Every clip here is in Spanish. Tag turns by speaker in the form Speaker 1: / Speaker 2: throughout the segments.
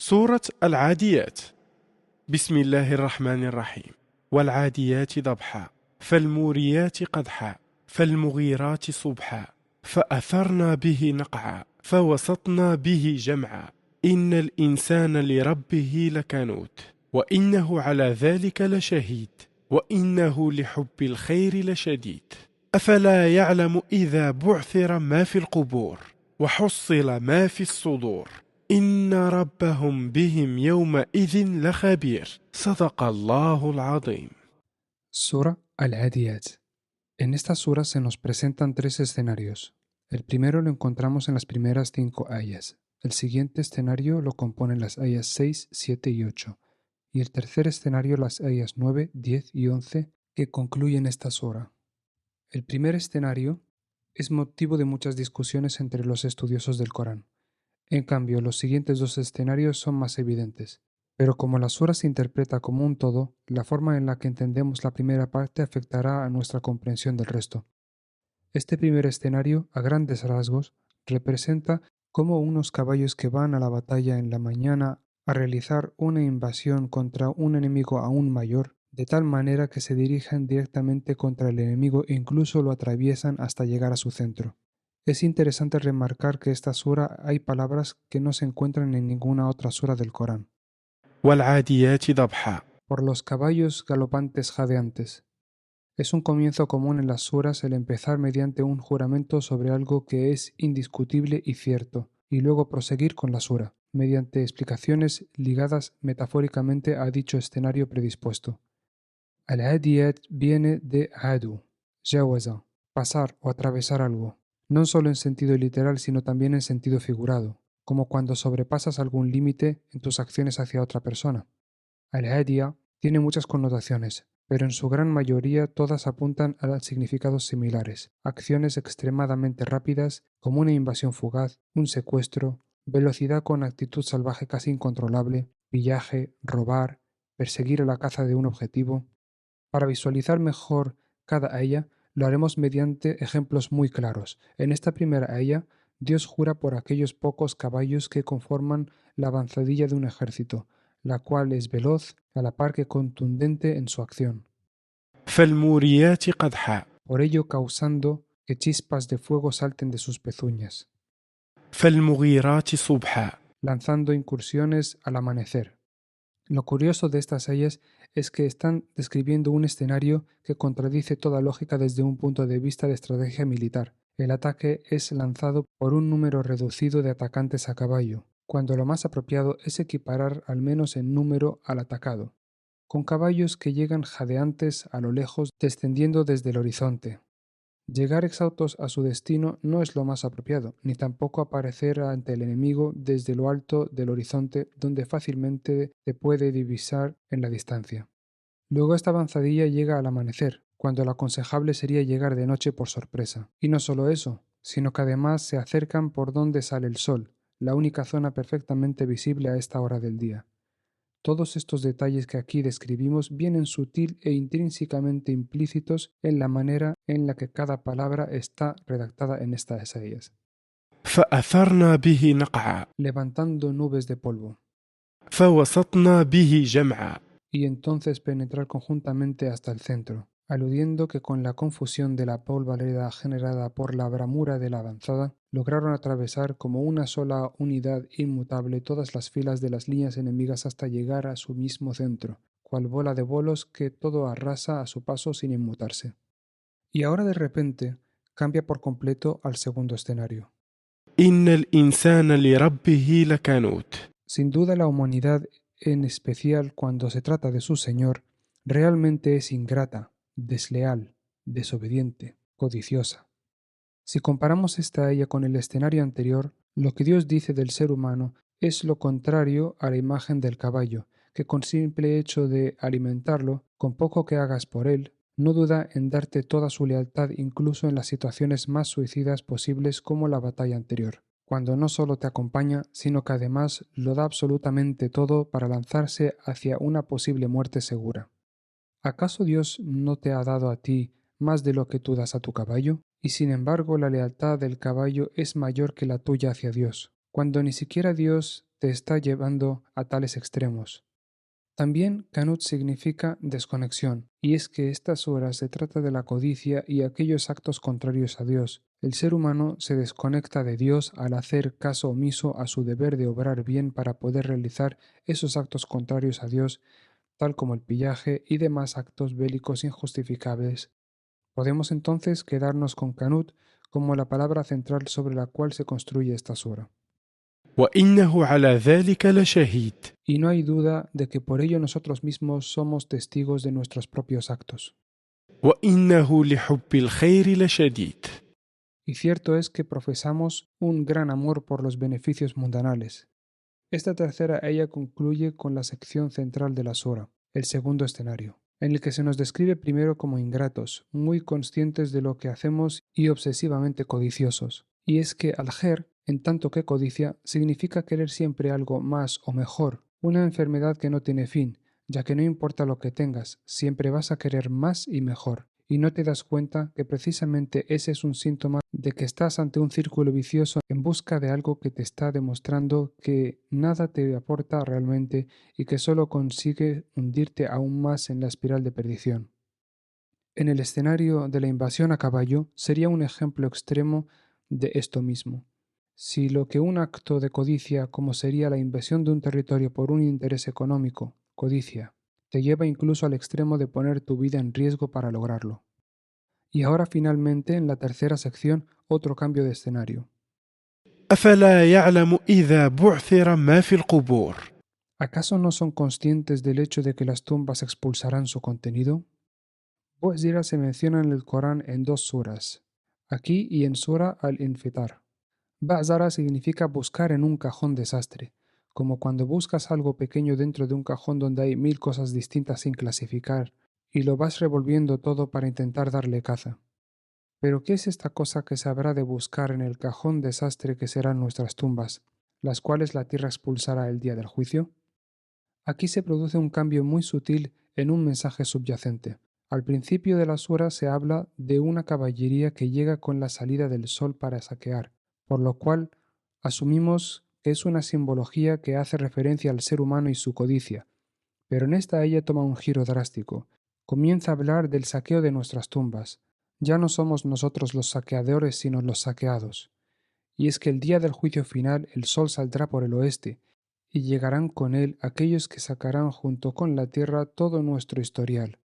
Speaker 1: سورة العاديات. بسم الله الرحمن الرحيم. والعاديات ضبحا فالموريات قدحا فالمغيرات صبحا فأثرنا به نقعا فوسطنا به جمعا إن الإنسان لربه لكنود وإنه على ذلك لشهيد وإنه لحب الخير لشديد أفلا يعلم إذا بعثر ما في القبور وحصل ما في الصدور إن ربهم بهم يومئذ لخبير صدق الله العظيم.
Speaker 2: Sura Al-Adiyat. En esta sura se nos presentan tres escenarios. El primero lo encontramos en las primeras 5 ayas. El siguiente escenario lo componen las ayas 6, 7 y 8. Y el tercer escenario las ayas 9, 10 y 11 que concluyen esta sura. El primer escenario es motivo de muchas discusiones entre los estudiosos del Corán. En cambio, los siguientes dos escenarios son más evidentes. Pero como la sura se interpreta como un todo, la forma en la que entendemos la primera parte afectará a nuestra comprensión del resto. Este primer escenario, a grandes rasgos, representa cómo unos caballos que van a la batalla en la mañana a realizar una invasión contra un enemigo aún mayor, de tal manera que se dirigen directamente contra el enemigo e incluso lo atraviesan hasta llegar a su centro. Es interesante remarcar que esta sura hay palabras que no se encuentran en ninguna otra sura del Corán.
Speaker 1: والعاديات ضبحا.
Speaker 2: Por los caballos galopantes jadeantes. Es un comienzo común en las suras el empezar mediante un juramento sobre algo que es indiscutible y cierto, y luego proseguir con la sura, mediante explicaciones ligadas metafóricamente a dicho escenario predispuesto. Al-Adiyat viene de Adu, jawaza, pasar o atravesar algo, no solo en sentido literal sino también en sentido figurado, como cuando sobrepasas algún límite en tus acciones hacia otra persona. Al-Hadiya tiene muchas connotaciones, pero en su gran mayoría todas apuntan a significados similares: acciones extremadamente rápidas, como una invasión fugaz, un secuestro, velocidad con actitud salvaje casi incontrolable, pillaje, robar, perseguir a la caza de un objetivo. Para visualizar mejor cada aya, lo haremos mediante ejemplos muy claros. En esta primera aya, Dios jura por aquellos pocos caballos que conforman la avanzadilla de un ejército, la cual es veloz a la par que contundente en su acción,
Speaker 1: فالموريات قدحا
Speaker 2: por ello causando que chispas de fuego salten de sus pezuñas,
Speaker 1: فالمغيرات صبحا.
Speaker 2: lanzando incursiones al amanecer. Lo curioso de estas ayas es que están describiendo un escenario que contradice toda lógica desde un punto de vista de estrategia militar. El ataque es lanzado por un número reducido de atacantes a caballo, cuando lo más apropiado es equiparar al menos en número al atacado, con caballos que llegan jadeantes a lo lejos descendiendo desde el horizonte. Llegar exhaustos a su destino no es lo más apropiado, ni tampoco aparecer ante el enemigo desde lo alto del horizonte donde fácilmente se puede divisar en la distancia. Luego esta avanzadilla llega al amanecer, cuando lo aconsejable sería llegar de noche por sorpresa. Y no solo eso, sino que además se acercan por donde sale el sol, la única zona perfectamente visible a esta hora del día. Todos estos detalles que aquí describimos vienen sutil e intrínsecamente implícitos en la manera en la que cada palabra está redactada en estas ayas,
Speaker 1: فأثرنا به نقعا
Speaker 2: levantando nubes de polvo,
Speaker 1: فوسطنا به جمعا.
Speaker 2: y entonces penetrar conjuntamente hasta el centro, aludiendo que con la confusión de la polvareda generada por la bramura de la avanzada, lograron atravesar como una sola unidad inmutable todas las filas de las líneas enemigas hasta llegar a su mismo centro, cual bola de bolos que todo arrasa a su paso sin inmutarse. Y ahora de repente cambia por completo al segundo escenario.
Speaker 1: إن الإنسان لربه لكنود.
Speaker 2: Sin duda la humanidad, en especial cuando se trata de su Señor, realmente es ingrata, desleal, desobediente, codiciosa. Si comparamos esta ella con el escenario anterior, lo que Dios dice del ser humano es lo contrario a la imagen del caballo, que con simple hecho de alimentarlo, con poco que hagas por él, no duda en darte toda su lealtad incluso en las situaciones más suicidas posibles como la batalla anterior, cuando no solo te acompaña, sino que además lo da absolutamente todo para lanzarse hacia una posible muerte segura. ¿Acaso Dios no te ha dado a ti más de lo que tú das a tu caballo? Y sin embargo la lealtad del caballo es mayor que la tuya hacia Dios, cuando ni siquiera Dios te está llevando a tales extremos. También Canut significa desconexión, y es que esta sura se trata de la codicia y aquellos actos contrarios a Dios. El ser humano se desconecta de Dios al hacer caso omiso a su deber de obrar bien para poder realizar esos actos contrarios a Dios, tal como el pillaje y demás actos bélicos injustificables. Podemos entonces quedarnos con Canut como la palabra central sobre la cual se construye esta sura.
Speaker 1: وإنه على ذلك لشهيد.
Speaker 2: Y no hay duda de que por ello nosotros mismos somos testigos de nuestros propios actos.
Speaker 1: وإنه لحب الخير لشديد.
Speaker 2: Y cierto es que profesamos un gran amor por los beneficios mundanales. Esta tercera ella concluye con la sección central de la sura, el segundo escenario, en el que se nos describe primero como ingratos, muy conscientes de lo que hacemos y obsesivamente codiciosos. Y es que al-jer, en tanto que codicia, significa querer siempre algo más o mejor, una enfermedad que no tiene fin, ya que no importa lo que tengas, siempre vas a querer más y mejor, y no te das cuenta que precisamente ese es un síntoma de que estás ante un círculo vicioso en busca de algo que te está demostrando que nada te aporta realmente y que solo consigue hundirte aún más en la espiral de perdición. En el escenario de la invasión a caballo sería un ejemplo extremo de esto mismo. Si lo que un acto de codicia, como sería la invasión de un territorio por un interés económico, codicia, te lleva incluso al extremo de poner tu vida en riesgo para lograrlo. Y ahora finalmente, en la tercera sección, otro cambio de escenario.
Speaker 1: أفلا يعلم إذا بعثر ما في القبور.
Speaker 2: ¿Acaso no son conscientes del hecho de que las tumbas expulsarán su contenido? Bu'zira se menciona en el Corán en dos suras, aquí y en Sura al-Infitar. Ba'zara significa buscar en un cajón desastre, como cuando buscas algo pequeño dentro de un cajón donde hay 1000 cosas distintas sin clasificar, y lo vas revolviendo todo para intentar darle caza. Pero ¿qué es esta cosa que se habrá de buscar en el cajón desastre que serán nuestras tumbas, las cuales la tierra expulsará el día del juicio? Aquí se produce un cambio muy sutil en un mensaje subyacente. Al principio de la sura se habla de una caballería que llega con la salida del sol para saquear, por lo cual asumimos que es una simbología que hace referencia al ser humano y su codicia. Pero en esta ella toma un giro drástico. Comienza a hablar del saqueo de nuestras tumbas. Ya no somos nosotros los saqueadores, sino los saqueados. Y es que el día del juicio final el sol saldrá por el oeste, y llegarán con él aquellos que sacarán junto con la tierra todo nuestro historial.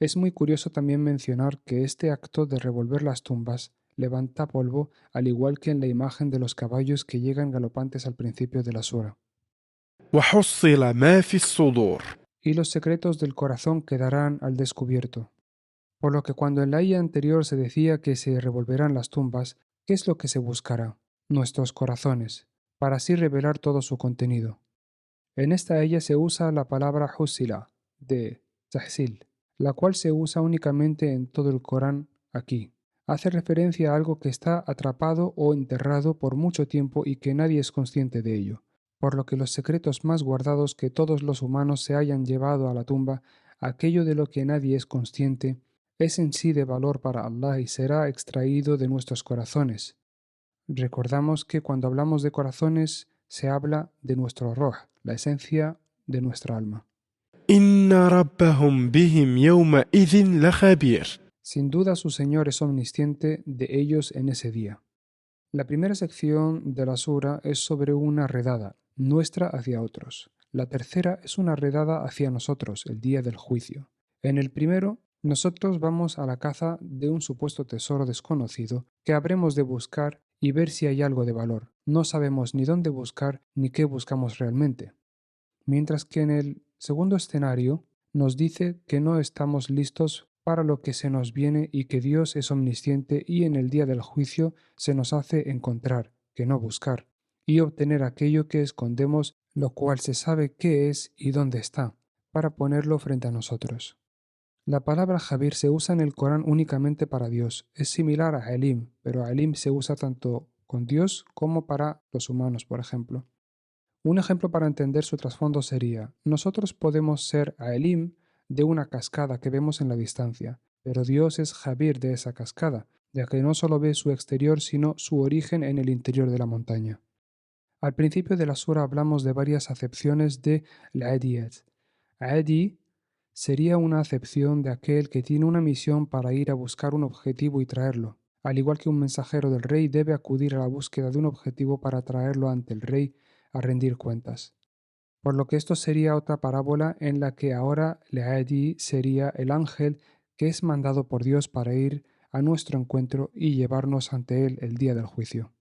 Speaker 2: Es muy curioso también mencionar que este acto de revolver las tumbas levanta polvo, al igual que en la imagen de los caballos que llegan galopantes al principio de la sura.
Speaker 1: وحصل ما في الصدور.
Speaker 2: Y los secretos del corazón quedarán al descubierto. Por lo que cuando en la aya anterior se decía que se revolverán las tumbas, ¿qué es lo que se buscará? Nuestros corazones, para así revelar todo su contenido. En esta aya se usa la palabra husila, de tahsil, la cual se usa únicamente en todo el Corán aquí. Hace referencia a algo que está atrapado o enterrado por mucho tiempo y que nadie es consciente de ello, por lo que los secretos más guardados que todos los humanos se hayan llevado a la tumba, aquello de lo que nadie es consciente, es en sí de valor para Allah y será extraído de nuestros corazones. Recordamos que cuando hablamos de corazones se habla de nuestro roh, la esencia de nuestra alma.
Speaker 1: إن ربهم بهم يومئذ لخبير.
Speaker 2: Sin duda su Señor es omnisciente de ellos en ese día. La primera sección de la sura es sobre una redada, nuestra hacia otros. La tercera es una redada hacia nosotros, el día del juicio. En el primero, nosotros vamos a la caza de un supuesto tesoro desconocido que habremos de buscar y ver si hay algo de valor. No sabemos ni dónde buscar ni qué buscamos realmente. Mientras que en el segundo escenario nos dice que no estamos listos para lo que se nos viene y que Dios es omnisciente y en el día del juicio se nos hace encontrar, que no buscar, y obtener aquello que escondemos, lo cual se sabe qué es y dónde está, para ponerlo frente a nosotros. La palabra Jabir se usa en el Corán únicamente para Dios. Es similar a Elim, pero Elim se usa tanto con Dios como para los humanos, por ejemplo. Un ejemplo para entender su trasfondo sería: nosotros podemos ser Elim de una cascada que vemos en la distancia, pero Dios es Jabir de esa cascada, ya que no solo ve su exterior, sino su origen en el interior de la montaña. Al principio de la sura hablamos de varias acepciones de al-adiyat. Adi sería una acepción de aquel que tiene una misión para ir a buscar un objetivo y traerlo. Al igual que un mensajero del rey debe acudir a la búsqueda de un objetivo para traerlo ante el rey a rendir cuentas. Por lo que esto sería otra parábola en la que ahora al-Adi sería el ángel que es mandado por Dios para ir a nuestro encuentro y llevarnos ante él el día del juicio.